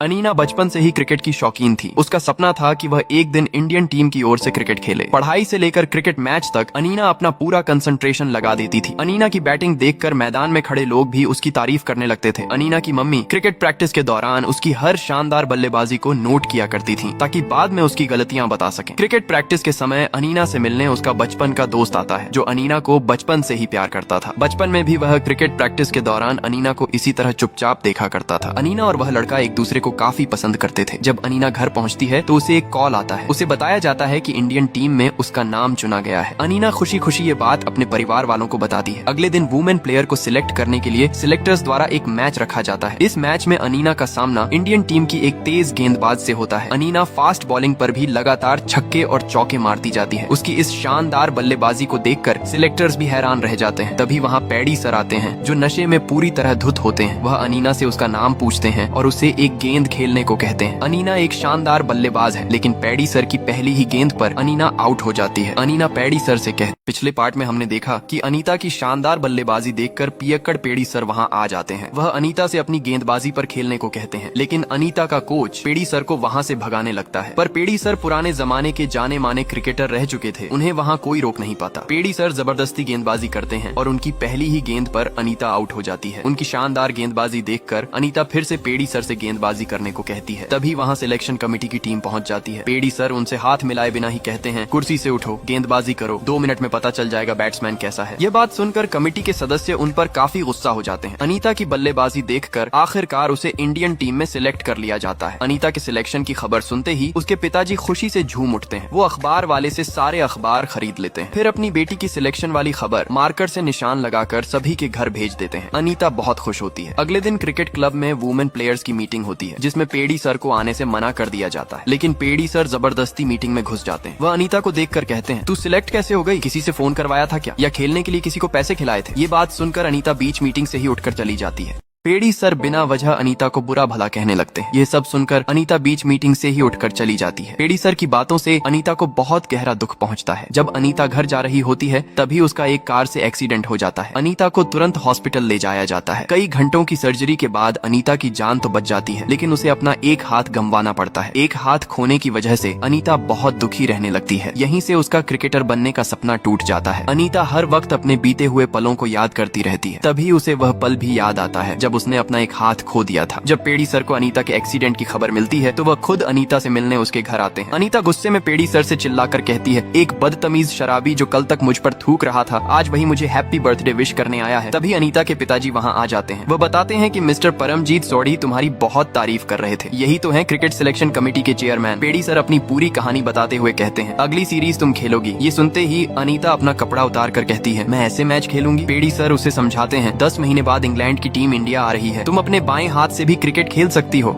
अनीना बचपन से ही क्रिकेट की शौकीन थी। उसका सपना था कि वह एक दिन इंडियन टीम की ओर से क्रिकेट खेले। पढ़ाई से लेकर क्रिकेट मैच तक अनीना अपना पूरा कंसंट्रेशन लगा देती थी। अनीना की बैटिंग देखकर मैदान में खड़े लोग भी उसकी तारीफ करने लगते थे। अनीना की मम्मी क्रिकेट प्रैक्टिस के दौरान उसकी हर शानदार बल्लेबाजी को नोट किया करती थी ताकि बाद में उसकी गलतियां बता सकें। क्रिकेट प्रैक्टिस के समय अनीना से मिलने उसका बचपन का दोस्त आता है जो अनीना को बचपन से ही प्यार करता था। बचपन में भी वह क्रिकेट प्रैक्टिस के दौरान अनीना को इसी तरह चुपचाप देखा करता था। अनीना और वह लड़का एक दूसरे को काफी पसंद करते थे। जब अनीना घर पहुंचती है तो उसे एक कॉल आता है। उसे बताया जाता है कि इंडियन टीम में उसका नाम चुना गया है। अनीना खुशी खुशी ये बात अपने परिवार वालों को बताती है। अगले दिन वुमेन प्लेयर को सिलेक्ट करने के लिए सिलेक्टर्स द्वारा एक मैच रखा जाता है। इस मैच में अनीना का सामना इंडियन टीम की एक तेज गेंदबाज से होता है। अनीना फास्ट बॉलिंग पर भी लगातार छक्के और चौके मारती जाती है। उसकी इस शानदार बल्लेबाजी को देखकर सिलेक्टर्स भी हैरान रह जाते हैं। तभी वहाँ पैडी सर आते हैं जो नशे में पूरी तरह धुत होते हैं। वह अनीना से उसका नाम पूछते हैं और उसे एक गेंद खेलने को कहते हैं। अनीना एक शानदार बल्लेबाज है लेकिन पैडी सर की पहली ही गेंद पर अनीना आउट हो जाती है। अनीना पैडी सर से कहती, पिछले पार्ट में हमने देखा कि अनीता की शानदार बल्लेबाजी देखकर पियक्कड़ पेडी सर वहां आ जाते हैं। वह अनीता से अपनी गेंदबाजी पर खेलने को कहते हैं लेकिन अनीता का कोच पेडी सर को वहां से भगाने लगता है। पर पेडी सर पुराने जमाने के जाने माने क्रिकेटर रह चुके थे, उन्हें वहां कोई रोक नहीं पाता। पेडी सर जबरदस्ती गेंदबाजी करते हैं और उनकी पहली ही गेंद पर अनीता आउट हो जाती है। उनकी शानदार गेंदबाजी देखकर अनीता फिर से पेडी सर से गेंदबाजी करने को कहती है। तभी वहां सिलेक्शन कमेटी की टीम पहुंच जाती है। पेडी सर उनसे हाथ मिलाए बिना ही कहते हैं, कुर्सी से उठो, गेंदबाजी करो, 2 मिनट में पता चल जाएगा बैट्समैन कैसा है। ये बात सुनकर कमेटी के सदस्य उन पर काफी गुस्सा हो जाते हैं। अनीता की बल्लेबाजी देखकर आखिरकार उसे इंडियन टीम में सिलेक्ट कर लिया जाता है। अनीता के सिलेक्शन की खबर सुनते ही उसके पिताजी खुशी से झूम उठते हैं। वो अखबार वाले से सारे अखबार खरीद लेते हैं। फिर अपनी बेटी की सिलेक्शन वाली खबर मार्कर से निशान लगाकर सभी के घर भेज देते हैं। अनीता बहुत खुश होती है। अगले दिन क्रिकेट क्लब में वुमेन प्लेयर्स की मीटिंग होती है जिसमें पेडी सर को आने से मना कर दिया जाता है लेकिन पेडी सर जबरदस्ती मीटिंग में घुस जाते हैं। वह अनीता को देखकर कहते हैं, तू सिलेक्ट कैसे हो गई? किसी से फोन करवाया था क्या? या खेलने के लिए किसी को पैसे खिलाए थे? ये बात सुनकर अनीता बीच मीटिंग से ही उठकर चली जाती है। पेडी सर बिना वजह अनीता को बुरा भला कहने लगते हैं। ये सब सुनकर अनीता बीच मीटिंग से ही उठकर चली जाती है। पेडी सर की बातों से अनीता को बहुत गहरा दुख पहुंचता है। जब अनीता घर जा रही होती है तभी उसका एक कार से एक्सीडेंट हो जाता है। अनीता को तुरंत हॉस्पिटल ले जाया जाता है। कई घंटों की सर्जरी के बाद अनीता की जान तो बच जाती है लेकिन उसे अपना एक हाथ गंवाना पड़ता है। एक हाथ खोने की वजह से अनीता बहुत दुखी रहने लगती है। यहीं से उसका क्रिकेटर बनने का सपना टूट जाता है। अनीता हर वक्त अपने बीते हुए पलों को याद करती रहती है। तभी उसे वह पल भी याद आता है जब उसने अपना एक हाथ खो दिया था। जब पेडी सर को अनीता के एक्सीडेंट की खबर मिलती है तो वह खुद अनीता से मिलने उसके घर आते हैं। अनीता गुस्से में पेडी सर से चिल्लाकर कहती है, एक बदतमीज शराबी जो कल तक मुझ पर थूक रहा था आज वही मुझे हैप्पी बर्थडे विश करने आया है। तभी अनीता के पिताजी वहाँ आ जाते हैं। वह बताते हैं कि मिस्टर परमजीत सोढ़ी तुम्हारी बहुत तारीफ कर रहे थे। यही तो है क्रिकेट सिलेक्शन कमेटी के चेयरमैन। पेडी सर अपनी पूरी कहानी बताते हुए कहते हैं, अगली सीरीज तुम खेलोगी। ये सुनते ही अनीता अपना कपड़ा उतार कर कहती है, मैं ऐसे मैच खेलूंगी? पेडी सर उसे समझाते हैं, 10 महीने बाद इंग्लैंड की टीम इंडिया आ रही है, तुम अपने बाएं हाथ से भी क्रिकेट खेल सकती हो।